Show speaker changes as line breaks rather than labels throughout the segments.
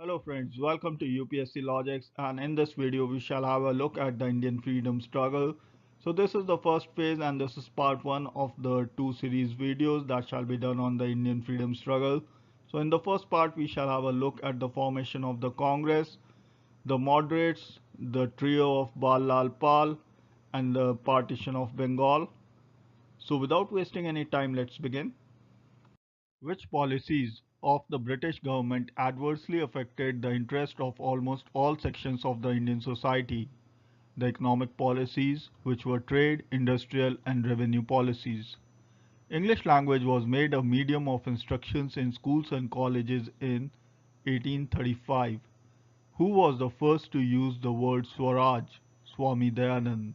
Hello friends, welcome to UPSC Logics, and in this video we shall have a look at the Indian freedom struggle. So this is the first phase and this is part 1 of the two series videos that shall be done on the Indian freedom struggle. So in the first part we shall have a look at the formation of the Congress, the moderates, the trio of Bal Pal and the partition of Bengal. So without wasting any time, let's begin. Which policies of the British government adversely affected the interest of almost all sections of the Indian society? The economic policies, which were trade, industrial, and revenue policies. English language was made a medium of instructions in schools and colleges in 1835. Who was the first to use the word Swaraj? Swami Dayanand.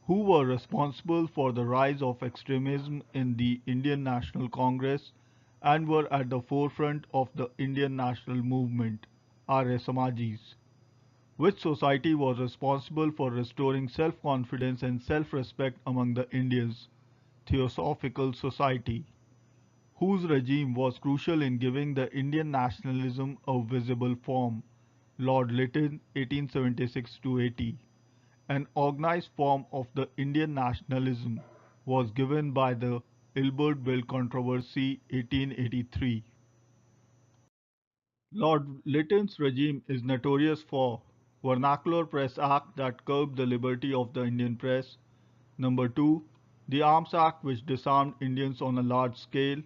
Who were responsible for the rise of extremism in the Indian National Congress and were at the forefront of the Indian national movement, Arya Samajis. Which society was responsible for restoring self-confidence and self-respect among the Indians, Theosophical Society. Whose regime was crucial in giving the Indian nationalism a visible form, Lord Lytton 1876 to 80. An organized form of the Indian nationalism was given by the Ilbert Bill controversy 1883. Lord Lytton's regime is notorious for Vernacular Press Act that curbed the liberty of the Indian press. Number 2. The Arms Act which disarmed Indians on a large scale.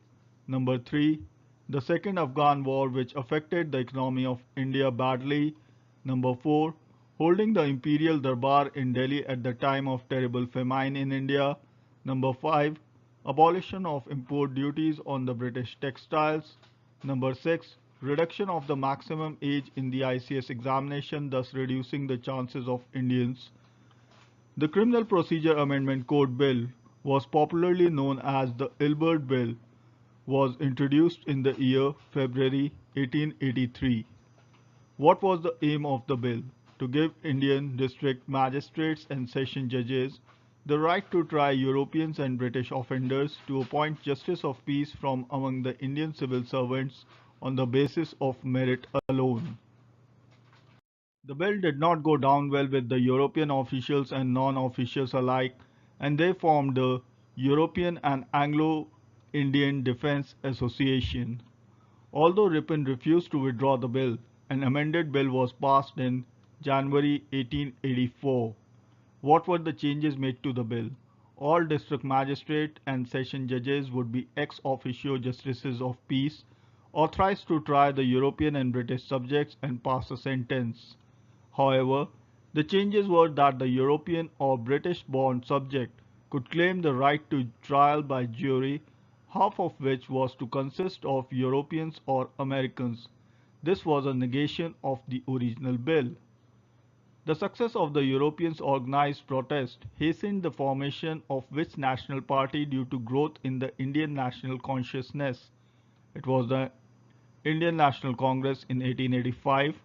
Number 3. The Second Afghan War which affected the economy of India badly. Number 4. Holding the Imperial Darbar in Delhi at the time of terrible famine in India. Number 5. Abolition of import duties on the British textiles. Number 6. Reduction of the maximum age in the ICS examination, thus reducing the chances of Indians. The Criminal Procedure Amendment Code Bill was popularly known as the Ilbert Bill, was introduced in the year February 1883. What was the aim of the bill? To give Indian district magistrates and session judges the right to try Europeans and British offenders, to appoint justice of peace from among the Indian civil servants on the basis of merit alone. The bill did not go down well with the European officials and non-officials alike, and they formed the European and Anglo-Indian Defence Association. Although Ripon refused to withdraw the bill, an amended bill was passed in January 1884. What were the changes made to the bill? All district magistrate and session judges would be ex officio justices of peace, authorized to try the European and British subjects and pass a sentence. However, the changes were that the European or British born subject could claim the right to trial by jury, half of which was to consist of Europeans or Americans. This was a negation of the original bill. The success of the Europeans' organized protest hastened the formation of which national party due to growth in the Indian national consciousness? It was the Indian National Congress in 1885.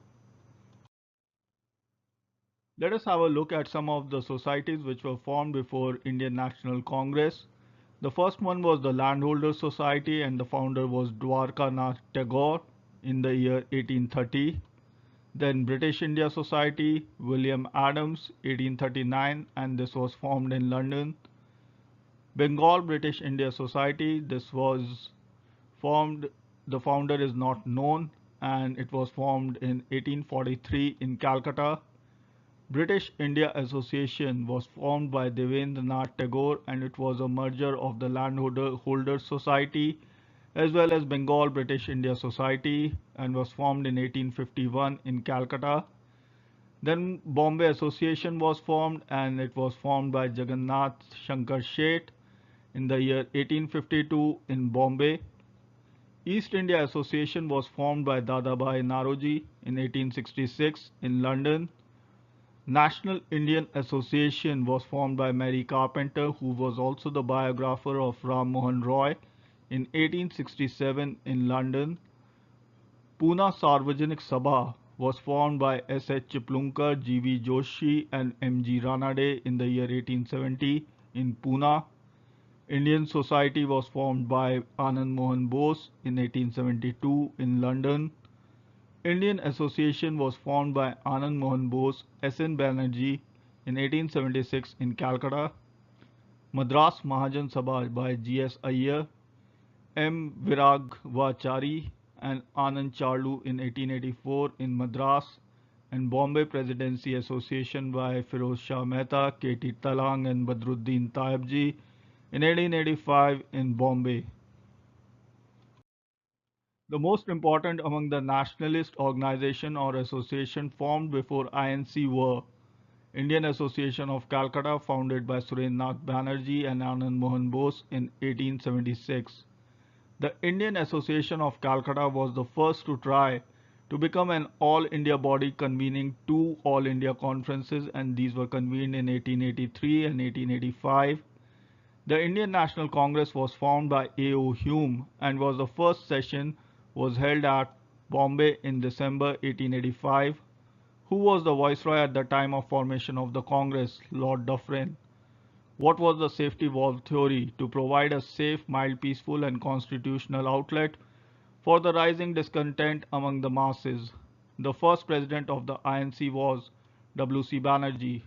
Let us have a look at some of the societies which were formed before Indian National Congress. The first one was the Landholders Society and the founder was Dwarkanath Tagore in the year 1830. Then British India Society, William Adams, 1839, and this was formed in London. Bengal British India Society, this was formed, the founder is not known, and it was formed in 1843 in Calcutta. British India Association was formed by Devendranath Tagore and it was a merger of the Landholders Society as well as Bengal British India Society and was formed in 1851 in Calcutta. Then Bombay Association was formed and it was formed by Jagannath Shankar Sheth in the year 1852 in Bombay. East India Association was formed by Dadabhai Naoroji in 1866 in London. National Indian Association was formed by Mary Carpenter, who was also the biographer of Ram Mohan Roy, in 1867 in London. Pune Sarvajanik Sabha was formed by S. H. Chiplunkar, G. V. Joshi and M. G. Ranade in the year 1870 in Pune. Indian Society was formed by Anand Mohan Bose in 1872 in London. Indian Association was formed by Anand Mohan Bose, S.N. Banerjee in 1876 in Calcutta, Madras Mahajan Sabha by G.S. Iyer, M. Viragvachari and Anand Charlu in 1884 in Madras, and Bombay Presidency Association by Firoz Shah Mehta, K.T. Talang and Badruddin Taibji in 1885 in Bombay. The most important among the nationalist organization or association formed before INC were Indian Association of Calcutta, founded by Surendranath Banerjee and Anand Mohan Bose in 1876. The Indian Association of Calcutta was the first to try to become an all India body convening two all India conferences, and these were convened in 1883 and 1885. The Indian National Congress was formed by A.O. Hume and was the first session was held at Bombay in December 1885. Who was the viceroy at the time of formation of the Congress? Lord Dufferin. What was the safety valve theory? To provide a safe, mild, peaceful and constitutional outlet for the rising discontent among the masses. The first president of the INC was W.C. Banerjee.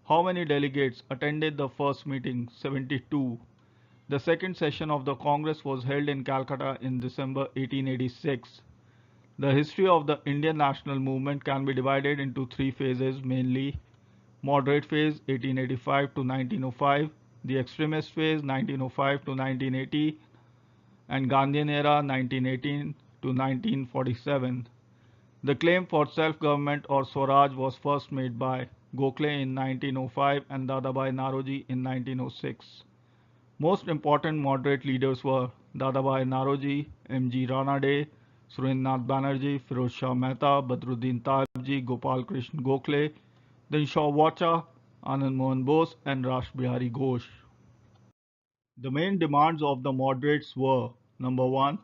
How many delegates attended the first meeting? 72. The second session of the Congress was held in Calcutta in December 1886. The history of the Indian national movement can be divided into three phases mainly: moderate phase 1885 to 1905, the extremist phase 1905 to 1980, and Gandhian era 1918 to 1947. The claim for self-government or Swaraj was first made by Gokhale in 1905 and Dadabhai Naoroji in 1906. Most important moderate leaders were Dadabhai Naoroji, M.G. Ranade, Surendranath Banerjee, Firoz Shah Mehta, Badruddin Taibji, Gopal Krishna Gokhale, Dinshaw Wacha, Anand Mohan Bose, and Rash Bihari Ghosh. The main demands of the moderates were: number 1,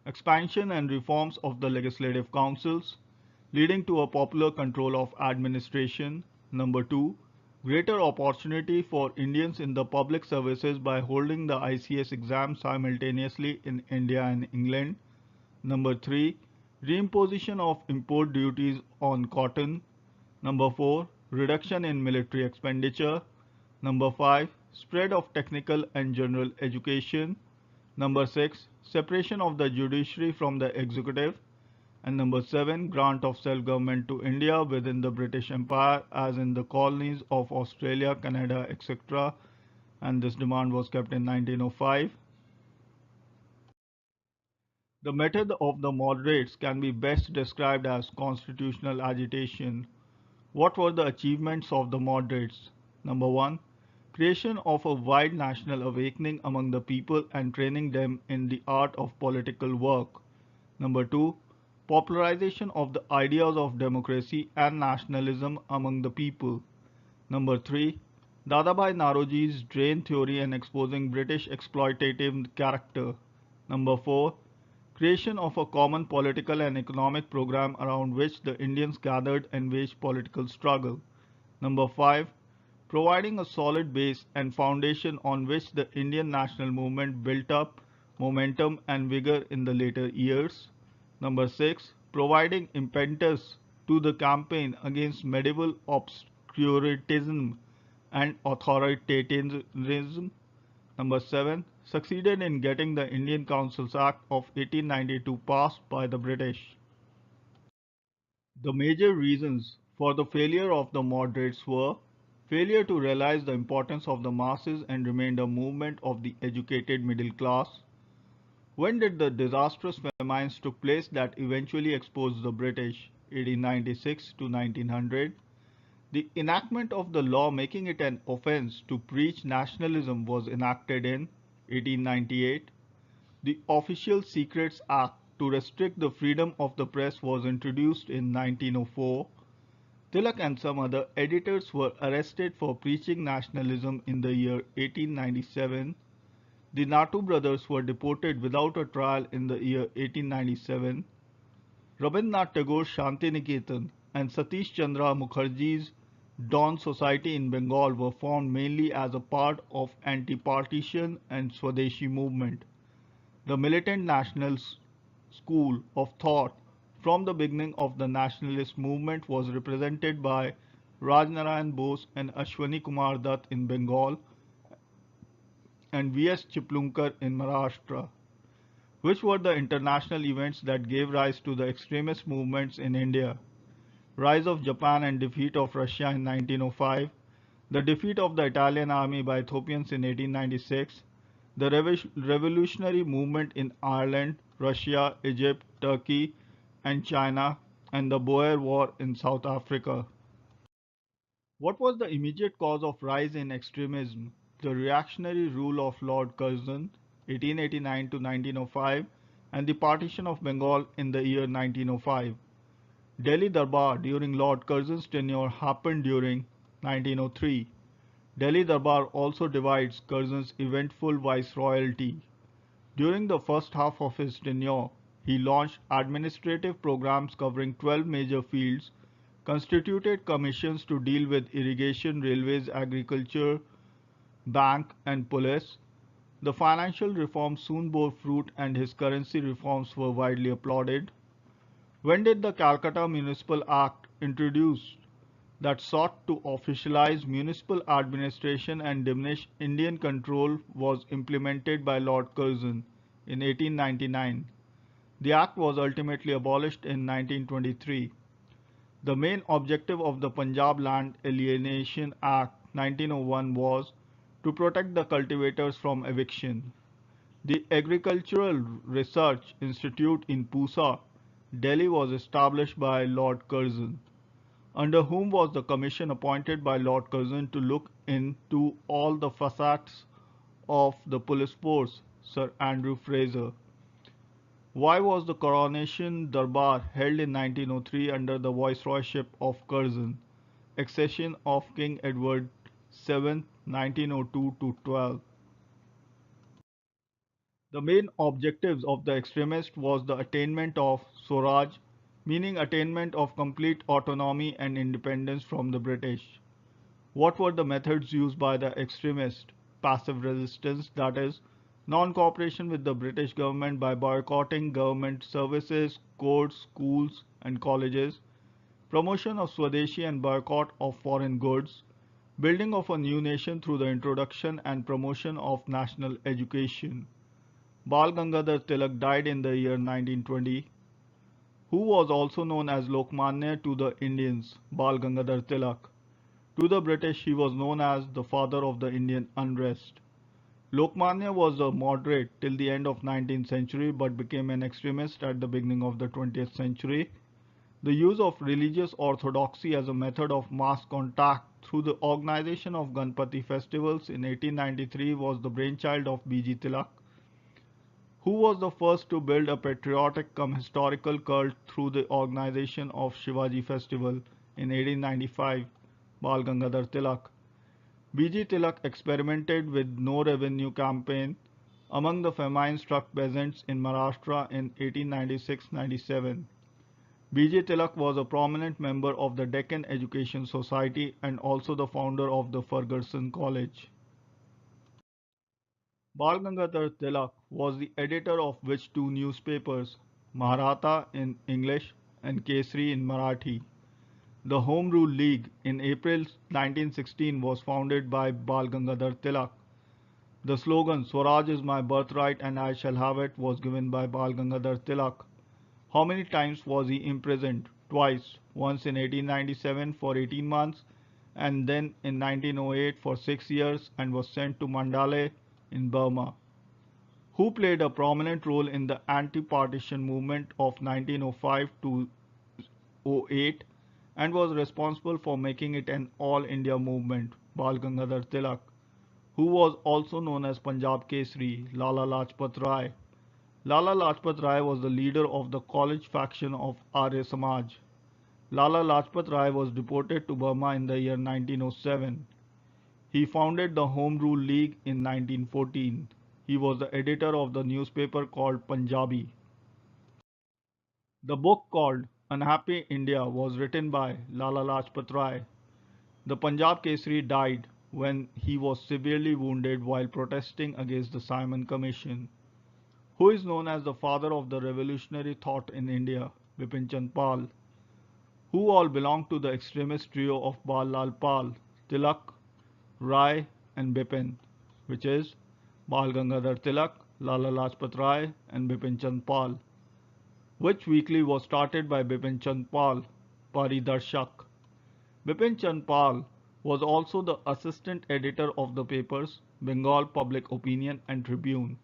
expansion and reforms of the legislative councils, leading to a popular control of administration. Number 2, greater opportunity for Indians in the public services by holding the ICS exam simultaneously in India and England. Number 3, reimposition of import duties on cotton. Number 4, reduction in military expenditure. Number 5, spread of technical and general education. Number 6, separation of the judiciary from the executive. And number 7, grant of self-government to India within the British Empire as in the colonies of Australia, Canada, etc. And this demand was kept in 1905. The method of the moderates can be best described as constitutional agitation. What were the achievements of the moderates? Number 1, creation of a wide national awakening among the people and training them in the art of political work. Number 2, popularization of the ideas of democracy and nationalism among the people. Number 3, Dadabhai Naoroji's drain theory and exposing British exploitative character. Number 4, creation of a common political and economic program around which the Indians gathered and waged political struggle. Number 5, providing a solid base and foundation on which the Indian national movement built up momentum and vigor in the later years. Number 6, providing impetus to the campaign against medieval obscurantism and authoritarianism. Number 7, succeeded in getting the Indian Councils Act of 1892 passed by the British. The major reasons for the failure of the moderates were failure to realize the importance of the masses and remain a movement of the educated middle class. When did the disastrous famines took place that eventually exposed the British? 1896 to 1900. The enactment of the law making it an offence to preach nationalism was enacted in 1898. The Official Secrets Act to restrict the freedom of the press was introduced in 1904. Tilak and some other editors were arrested for preaching nationalism in the year 1897. The Natu brothers were deported without a trial in the year 1897. Rabindranath Tagore's Shantiniketan and Satish Chandra Mukherjee's Dawn Society in Bengal were formed mainly as a part of anti-partition and Swadeshi movement. The militant national school of thought from the beginning of the nationalist movement was represented by Rajnarayan Bose and Ashwani Kumar Dutt in Bengal and V.S. Chiplunkar in Maharashtra, which were the international events that gave rise to the extremist movements in India. Rise of Japan and defeat of Russia in 1905, the defeat of the Italian army by Ethiopians in 1896, the revolutionary movement in Ireland, Russia, Egypt, Turkey, and China, and the Boer War in South Africa. What was the immediate cause of rise in extremism? The reactionary rule of Lord Curzon, 1889 to 1905, and the partition of Bengal in the year 1905. Delhi Darbar during Lord Curzon's tenure happened during 1903. Delhi Darbar also divides Curzon's eventful viceroyalty. During the first half of his tenure, he launched administrative programs covering 12 major fields, constituted commissions to deal with irrigation, railways, agriculture, bank, and police. The financial reforms soon bore fruit and his currency reforms were widely applauded. When did the Calcutta Municipal Act introduced that sought to officialize municipal administration and diminish Indian control was implemented by Lord Curzon in 1899. The act was ultimately abolished in 1923. The main objective of the Punjab Land Alienation Act 1901 was to protect the cultivators from eviction. The Agricultural Research Institute in Pusa, Delhi was established by Lord Curzon, under whom was the commission appointed by Lord Curzon to look into all the facets of the police force, Sir Andrew Fraser. Why was the Coronation Darbar held in 1903 under the viceroyship of Curzon? Accession of King Edward VII, 1902 to 12. The main objectives of the extremists was the attainment of Swaraj, meaning attainment of complete autonomy and independence from the British. What were the methods used by the extremists? Passive resistance, that is, non-cooperation with the British government by boycotting government services, courts, schools, and colleges, promotion of Swadeshi and boycott of foreign goods, building of a new nation through the introduction and promotion of national education. Bal Gangadhar Tilak died in the year 1920, who was also known as Lokmanya to the Indians, Bal Gangadhar Tilak. To the British, he was known as the father of the Indian unrest. Lokmanya was a moderate till the end of 19th century but became an extremist at the beginning of the 20th century. The use of religious orthodoxy as a method of mass contact through the organization of Ganpati festivals in 1893 was the brainchild of B.G. Tilak, who was the first to build a patriotic cum historical cult through the organization of Shivaji festival in 1895, Bal Gangadhar Tilak. B.G. Tilak experimented with no revenue campaign among the famine-struck peasants in Maharashtra in 1896-97. B.J. Tilak was a prominent member of the Deccan Education Society and also the founder of the Fergusson College. Bal Gangadhar Tilak was the editor of which two newspapers, Maratha in English and Kesari in Marathi. The Home Rule League in April 1916 was founded by Bal Gangadhar Tilak. The slogan Swaraj is my birthright and I shall have it was given by Bal Gangadhar Tilak. How many times was he imprisoned? Twice, once in 1897 for 18 months and then in 1908 for 6 years and was sent to Mandalay in Burma. Who played a prominent role in the anti-partition movement of 1905 to 08 and was responsible for making it an all-India movement, Bal Gangadhar Tilak, who was also known as Punjab Kesari, Lala Lajpat Rai. Lala Lajpat Rai was the leader of the college faction of Arya Samaj. Lala Lajpat Rai was deported to Burma in the year 1907. He founded the Home Rule League in 1914. He was the editor of the newspaper called Punjabi. The book called Unhappy India was written by Lala Lajpat Rai. The Punjab Kesari died when he was severely wounded while protesting against the Simon Commission. Who is known as the father of the revolutionary thought in India? Bipin Chand Pal, who all belonged to the extremist trio of Bal Pal, Tilak, Rai and Bipin, which is Bal Gangadhar Tilak, Lala Lajpat Rai and Bipin Chand Pal, which weekly was started by Bipin Chand Pal, Paridarshak. Bipin Chand Pal was also the assistant editor of the papers Bengal Public Opinion and Tribune.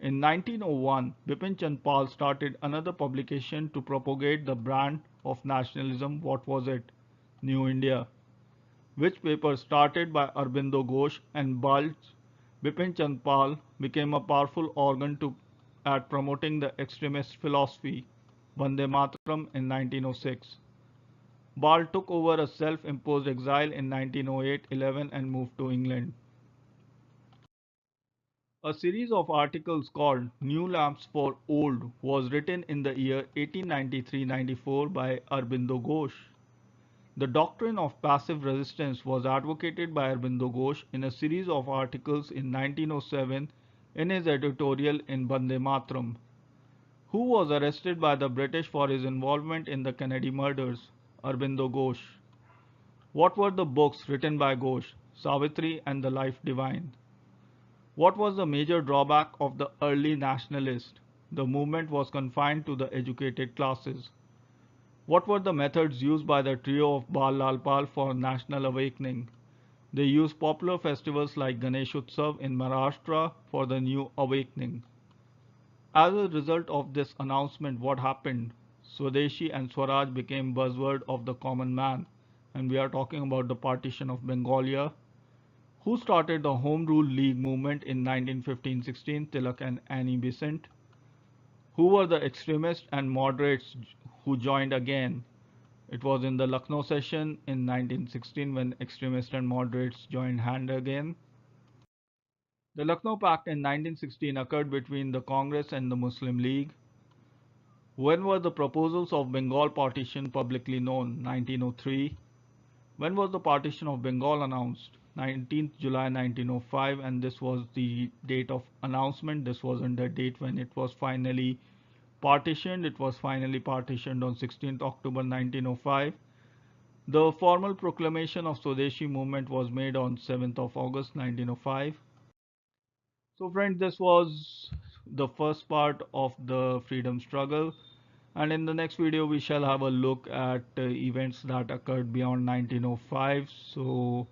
In 1901, Bipin Chand Pal started another publication to propagate the brand of nationalism. What was it? New India. Which paper started by Aurobindo Ghosh and Bal Bipin Chand Pal became a powerful organ at promoting the extremist philosophy Vande Mataram in 1906. Bal took over a self-imposed exile in 1908-11 and moved to England. A series of articles called New Lamps for Old was written in the year 1893-94 by Aurobindo Ghosh. The doctrine of passive resistance was advocated by Aurobindo Ghosh in a series of articles in 1907 in his editorial in Vande Mataram. Who was arrested by the British for his involvement in the Kennedy murders? Aurobindo Ghosh. What were the books written by Ghosh? Savitri and the Life Divine. What was the major drawback of the early nationalist? The movement was confined to the educated classes. What were the methods used by the trio of Bal Lal Pal for national awakening? They used popular festivals like Ganesh Utsav in Maharashtra for the new awakening. As a result of this announcement, what happened? Swadeshi and Swaraj became buzzword of the common man, and we are talking about the partition of Bengal. Who started the Home Rule League movement in 1915-16? Tilak and Annie Besant. Who were the extremists and moderates who joined again? It was in the Lucknow session in 1916 when extremists and moderates joined hand again. The Lucknow Pact in 1916 occurred between the Congress and the Muslim League. When were the proposals of Bengal partition publicly known? 1903. When was the partition of Bengal announced? 19th July 1905, and this was the date of announcement. This wasn't the date when it was finally partitioned. It was finally partitioned on 16th October 1905. The formal proclamation of Swadeshi movement was made on 7th of August 1905. So friends, this was the first part of the freedom struggle, and in the next video we shall have a look at events that occurred beyond 1905. So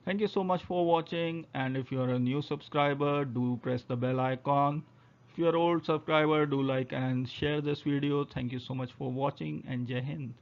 thank you so much for watching, and if you are a new subscriber, do press the bell icon. If you are an old subscriber, do like and share this video. Thank you so much for watching, and Jai Hind.